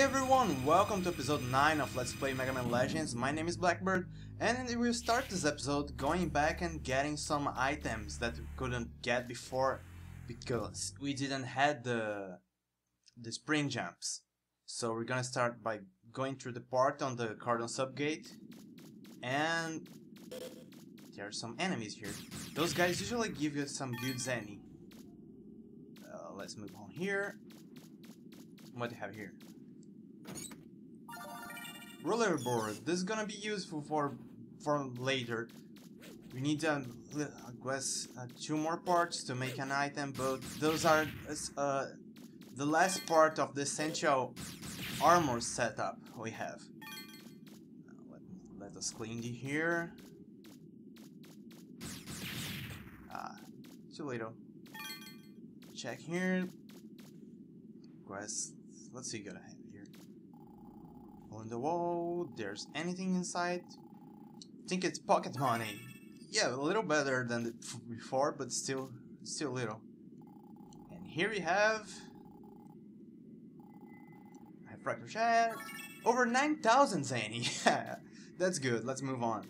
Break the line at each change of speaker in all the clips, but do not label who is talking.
everyone, welcome to episode 9 of Let's Play Mega Man Legends. My name is Blackbird, and we'll start this episode going back and getting some items that we couldn't get before because we didn't have the spring jumps. So we're gonna start by going through the part on the Cardon subgate, and there are some enemies here. Those guys usually give you some good zenny. Let's move on here. What do you have here? Roller board. This is gonna be useful for later. We need I guess 2 more parts to make an item, but those are the last part of the essential armor setup we have. Let us clean here. Too little. Check here. Quest. Let's see what I have here. On the wall, there's anything inside? I think it's pocket money. Yeah, a little better than before, but still little. And here we have fracture chat. Over 9,000 zany. That's good. Let's move on.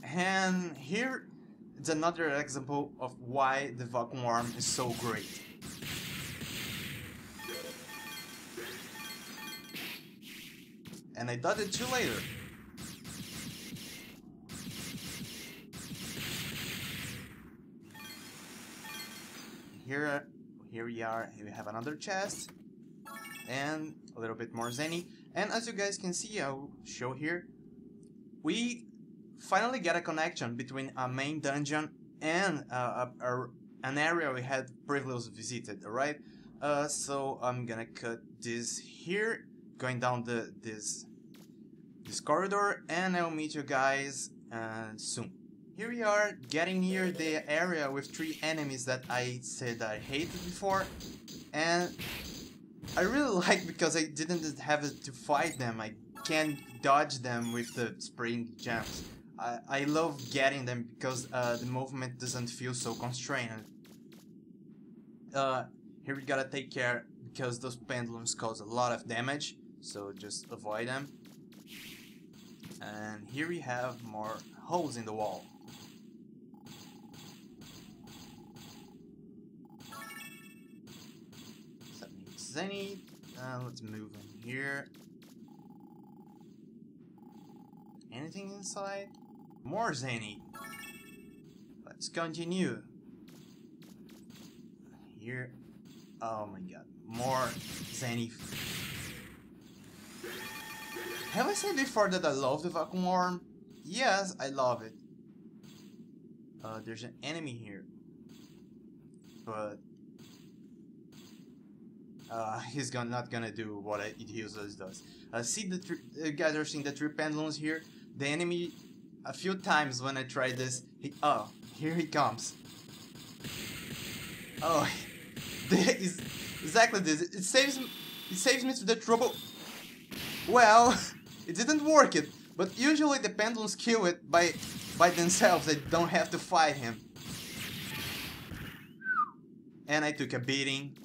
And here it's another example of why the vacuum arm is so great. And I did it too later. Here we are. Here we have another chest and a little bit more zenny. And as you guys can see, I'll show here, we finally get a connection between a main dungeon and an area we had previously visited. Alright, so I'm gonna cut this here, going down this corridor, and I'll meet you guys soon. Here we are, getting near the area with 3 enemies that I said I hated before, and I really like because I didn't have to fight them. I can dodge them with the spring jumps. I love getting them because the movement doesn't feel so constrained. Here we gotta take care because those pendulums cause a lot of damage, so just avoid them. And here we have more holes in the wall. Zenny. Let's move in here. Anything inside? More Zenny. Let's continue. Here. Oh my god. More Zenny. Have I said before that I love the vacuum arm? Yes, I love it. There's an enemy here. But he's not gonna do what it usually does. See the guys are seeing the 3 pendulums here. The enemy, a few times when I tried this, here he comes. Oh, this is exactly this. It saves me to the trouble. Well, it didn't work it, but usually the pendulums kill it by themselves. I don't have to fight him. And I took a beating.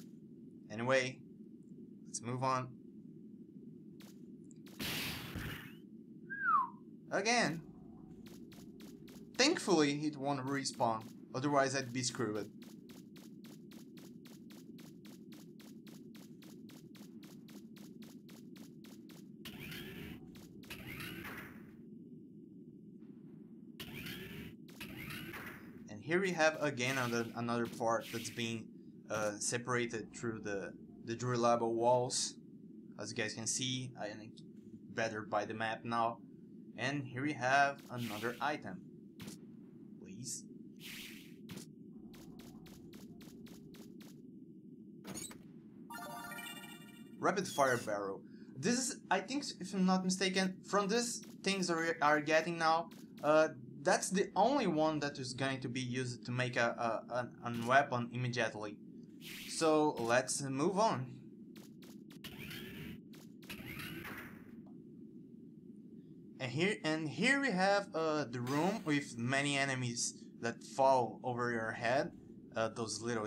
Anyway, let's move on. Again. Thankfully, it won't respawn. Otherwise, I'd be screwed. And here we have again another part that's being separated through the drillable walls. As you guys can see, I am better by the map now. And here we have another item. Please. Rapid fire barrel. This is, I think, if I'm not mistaken, from these things we are getting now, that's the only one that is going to be used to make a weapon immediately. So let's move on. And here we have the room with many enemies that fall over your head. Those little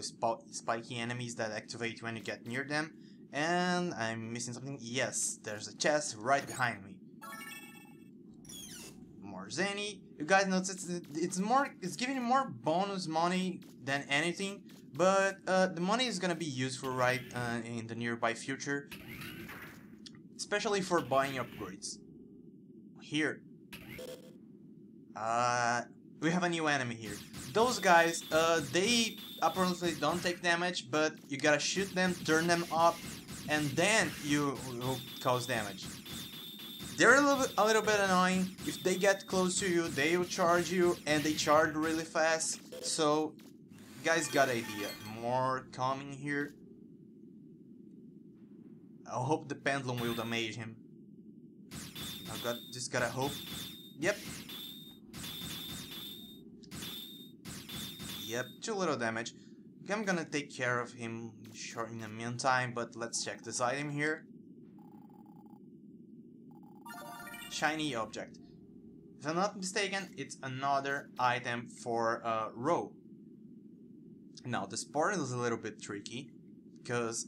spiky enemies that activate when you get near them. And I'm missing something. Yes, there's a chest right behind me. More Zenny. You guys notice it's giving you more bonus money than anything, but the money is gonna be useful right in the nearby future, especially for buying upgrades. Here, we have a new enemy here. Those guys, they apparently don't take damage, but you gotta shoot them, turn them up, and then you will cause damage. They're a little bit annoying. If they get close to you, they will charge you, and they charge really fast. So, you guys got idea. More coming here. I hope the pendulum will damage him. Just gotta hope. Yep. Yep, too little damage. I'm gonna take care of him short in the meantime, but let's check this item here. Shiny object. If I'm not mistaken, it's another item for row. Now, this part is a little bit tricky, because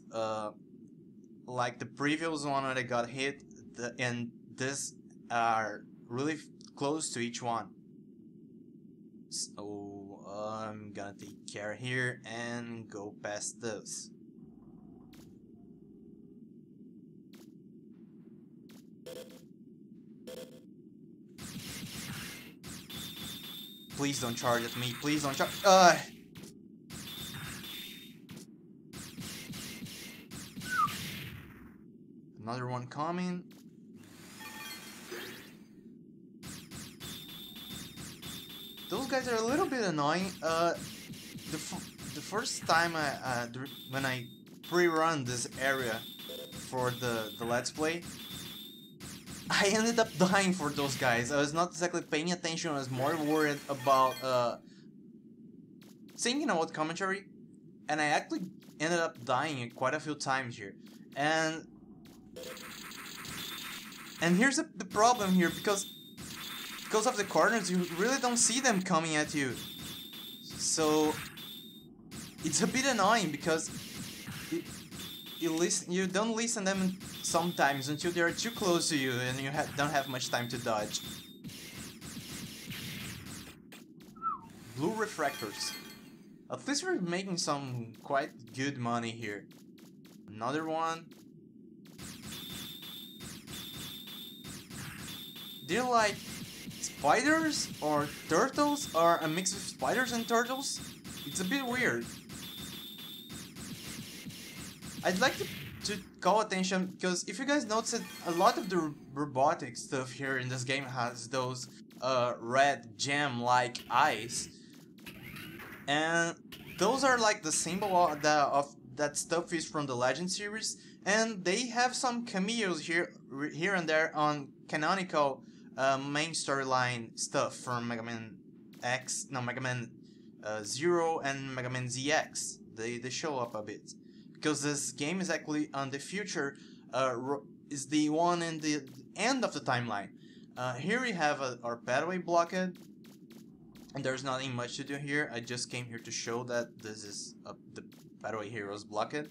like the previous one that I got hit, and this are really close to each one. So I'm gonna take care here and go past this. Please don't charge at me. Please don't charge. Another one coming. Those guys are a little bit annoying. The first time when I pre-run this area for the Let's Play, I ended up dying for those guys. I was not exactly paying attention. I was more worried about thinking about commentary, and I actually ended up dying quite a few times here. And here's the problem here, because of the corners, you really don't see them coming at you. So it's a bit annoying, because you don't listen them sometimes until they're too close to you and you don't have much time to dodge. Blue refractors. At least we're making some quite good money here. Another one. They're like spiders or turtles, or a mix of spiders and turtles. It's a bit weird. I'd like to call attention, because if you guys notice it, a lot of the robotic stuff here in this game has those red gem-like eyes, and those are like the symbol of that stuff is from the Legend series, and they have some cameos here and there on canonical main storyline stuff from Mega Man X, no, Mega Man 0 and Mega Man ZX. They show up a bit. Because this game is actually on the future, is the one in the end of the timeline. Here we have our pathway blocked, and there's nothing much to do here. I just came here to show that this is the pathway here was blocked.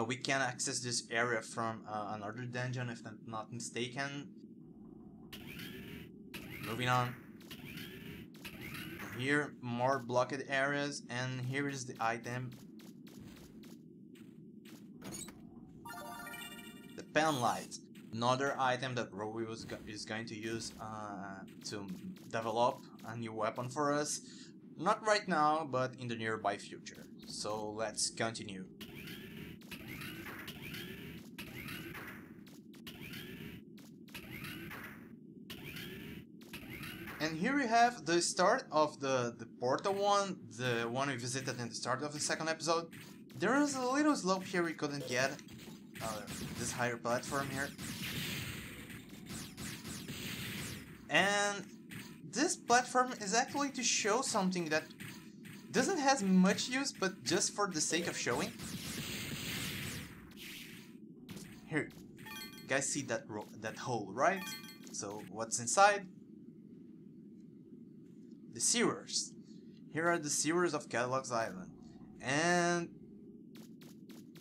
We can access this area from another dungeon, if I'm not mistaken. Moving on. Here, more blocked areas, and here is the item. Pen light, another item that Rowie is going to use to develop a new weapon for us. Not right now, but in the nearby future. So let's continue. And here we have the start of the portal one, the one we visited in the start of the second episode. There is a little slope here we couldn't get. This higher platform here. And this platform is actually to show something that doesn't have much use, but just for the sake of showing. Here, you guys see that hole, right? So what's inside? The sewers. Here are the sewers of Kellogg's Island. And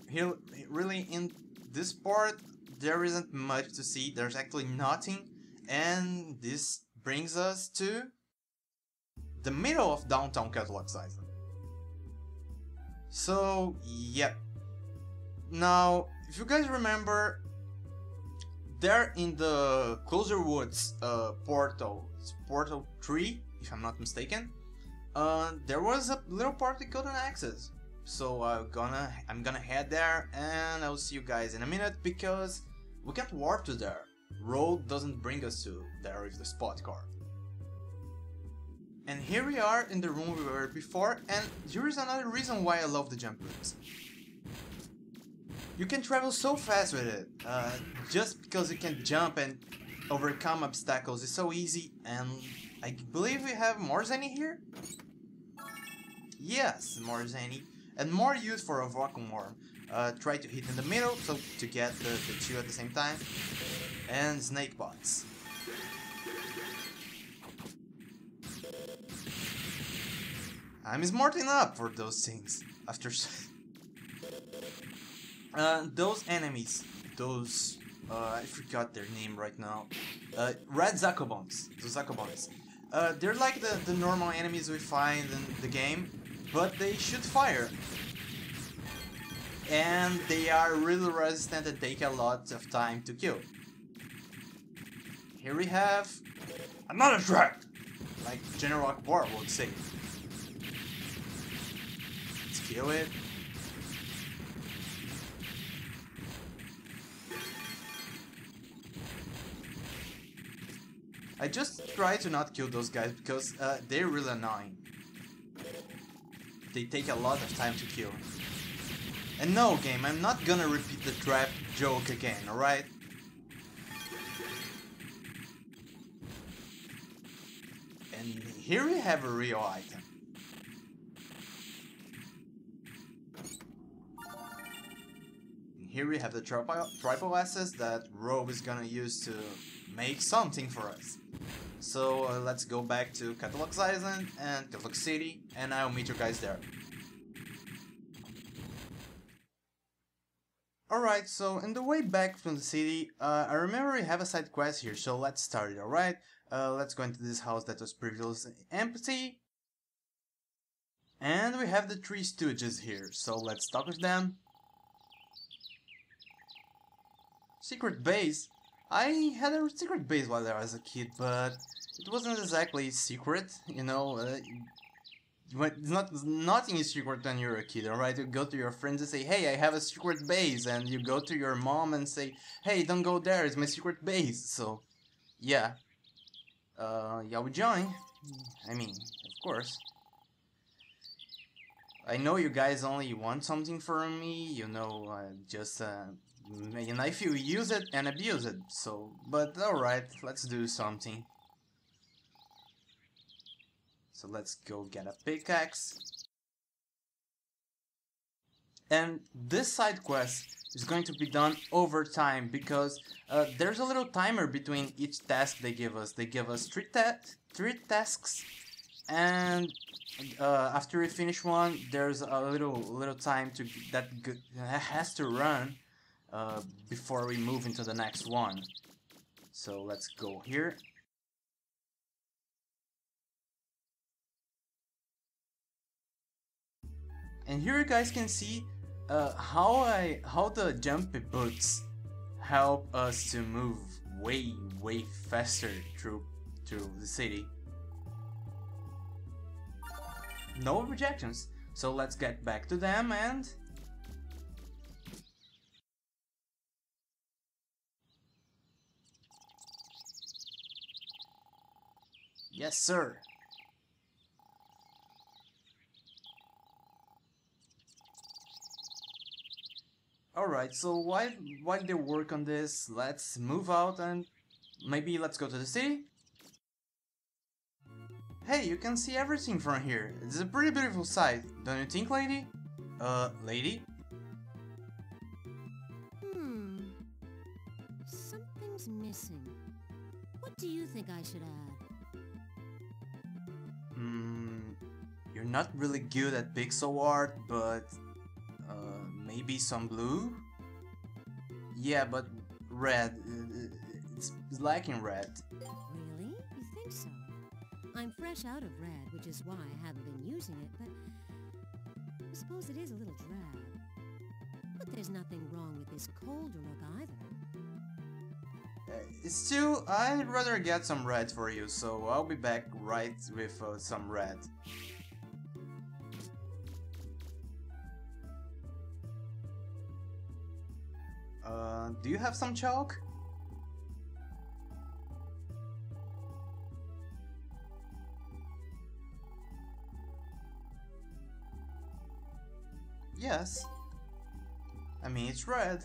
here, really in this part, there isn't much to see. There's actually nothing, and this brings us to the middle of downtown Catalog Island. So, yep. Now, if you guys remember, there in the Closer Woods portal, it's portal 3, if I'm not mistaken, there was a little part we couldn't access. So I'm gonna head there, and I'll see you guys in a minute, because we can't warp to there. Road doesn't bring us to there with the spot card. And here we are in the room we were before, and here is another reason why I love the jump rooms. You can travel so fast with it, just because you can jump and overcome obstacles. It's so easy, and I believe we have more Zenny here? Yes, more Zenny, and more use for a vacuum worm. Try to hit in the middle, so to get the two at the same time, and snake bots. I'm smarting up for those things, after... those enemies, those, I forgot their name right now, red Zakobons, the Zakobons. They're like the normal enemies we find in the game, but they shoot fire. And they are really resistant and take a lot of time to kill. Here we have another trap, like General Akbar would say. Let's kill it. I just try to not kill those guys because they're really annoying. They take a lot of time to kill. And no, game, I'm not gonna repeat the trap joke again, alright? And here we have a real item. And here we have the tribal assets that Rob is gonna use to make something for us. So let's go back to Catalog Island and Catalog City, and I'll meet you guys there. Alright, so in the way back from the city, I remember we have a side quest here, so let's start it, alright? Let's go into this house that was previously empty. And we have the three stooges here, so let's talk with them. Secret base? I had a secret base while I was a kid, but it wasn't exactly secret, you know. Nothing is secret when you're a kid, alright? You go to your friends and say, hey, I have a secret base, and you go to your mom and say, hey, don't go there, it's my secret base. So, yeah. Yeah, we join. I mean, of course. I know you guys only want something from me, you know, just, and if you use it and abuse it, so, but alright, let's do something. So let's go get a pickaxe. And this side quest is going to be done over time because there's a little timer between each task they give us. They give us three tasks, and after we finish one, there's a little time that has to run before we move into the next one. So let's go here. And here you guys can see how the jumpy boots help us to move way faster through the city. No rejections, so let's get back to them and... Yes, sir. Alright, so while they work on this, let's move out and maybe let's go to the city? Hey, you can see everything from here. It's a pretty beautiful sight, don't you think, lady? Lady?
Something's missing. What do you think I should add?
You're not really good at pixel art, but maybe some blue? Yeah, but red. It's lacking red.
Really? You think so? I'm fresh out of red, which is why I haven't been using it, but I suppose it is a little drab. But there's nothing wrong with this colder look either.
Still, I'd rather get some red for you, so I'll be back right with some red. Do you have some chalk? Yes. I mean, it's red.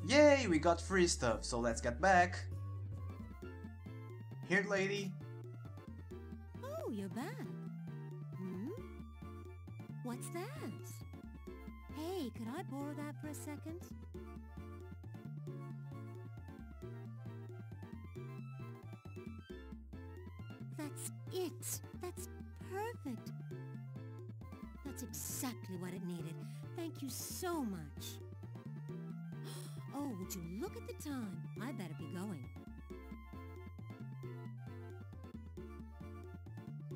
Yay, we got free stuff, so let's get back. Here, lady.
Oh, you're back. Hmm? What's that? Hey, could I borrow that for a second? That's it. That's perfect. That's exactly what it needed. Thank you so much. Oh, would you look at the time? I better be going.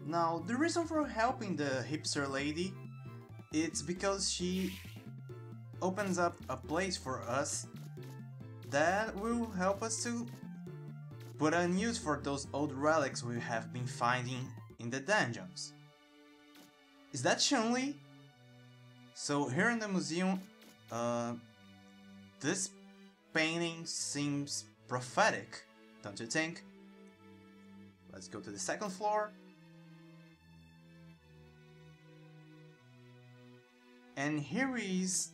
Now, the reason for helping the hipster lady, it's because she opens up a place for us that will help us to put a use for those old relics we have been finding in the dungeons. Is that Chun-Li? So here in the museum, this painting seems prophetic, don't you think? Let's go to the second floor. And here is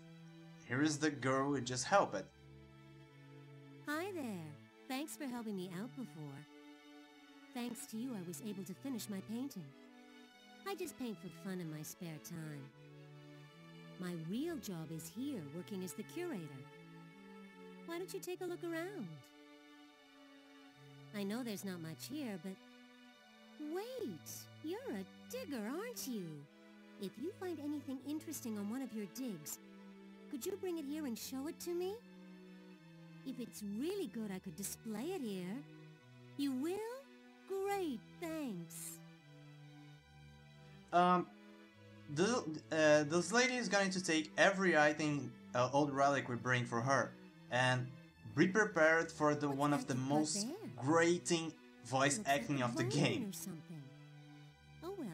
the girl we just helped.
Hi there. Thanks for helping me out before. Thanks to you, I was able to finish my painting. I just paint for fun in my spare time. My real job is here, working as the curator. Why don't you take a look around? I know there's not much here, but... Wait! You're a digger, aren't you? If you find anything interesting on one of your digs, could you bring it here and show it to me? If it's really good, I could display it here. You will? Great, thanks.
This lady is going to take every item, old relic we bring for her, and be prepared for the one of the most grating voice acting of the game.
Or something. Oh well,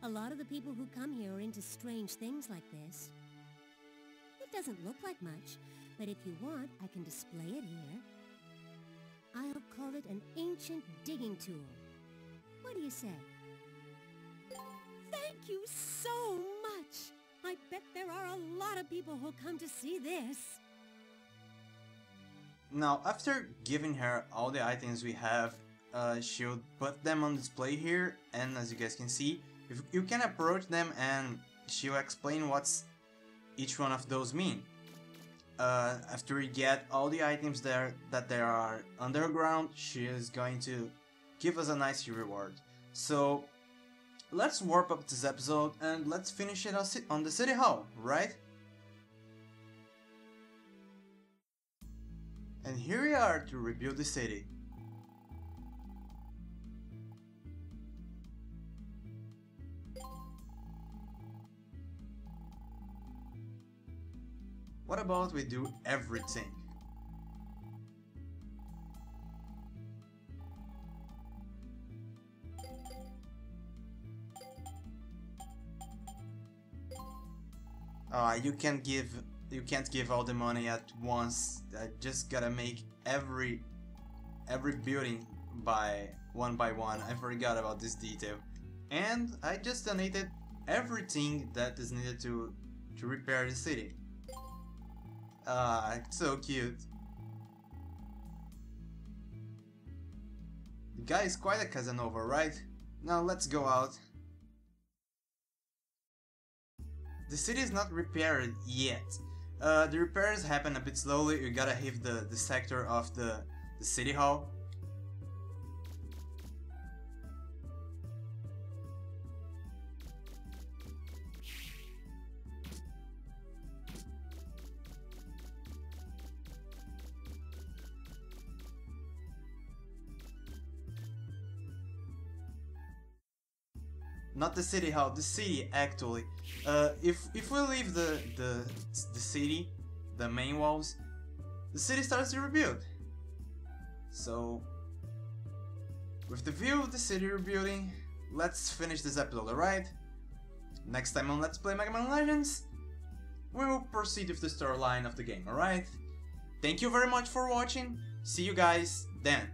a lot of the people who come here are into strange things like this. It doesn't look like much, but if you want, I can display it here. I'll call it an ancient digging tool. What do you say? Thank you so much! I bet there are a lot of people who'll come to see this.
Now, after giving her all the items we have, she'll put them on display here, and as you guys can see, if you can approach them and she'll explain what's each one of those mean. After we get all the items there that there are underground, she is going to give us a nice reward. So let's warp up this episode and let's finish it on the city hall, right? And here we are to rebuild the city. What about we do everything? You can't give all the money at once. I just gotta make every building one by one. I forgot about this detail. And I just donated everything that is needed to repair the city. So cute. The guy is quite a Casanova, right? Now let's go out. The city is not repaired yet. The repairs happen a bit slowly. You gotta hit the sector of the city hall. Not the city hall, the city actually. If we leave the city, the main walls, the city starts to rebuild. So, with the view of the city rebuilding, let's finish this episode, alright? Next time on Let's Play Mega Man Legends, we will proceed with the storyline of the game, alright? Thank you very much for watching, see you guys then.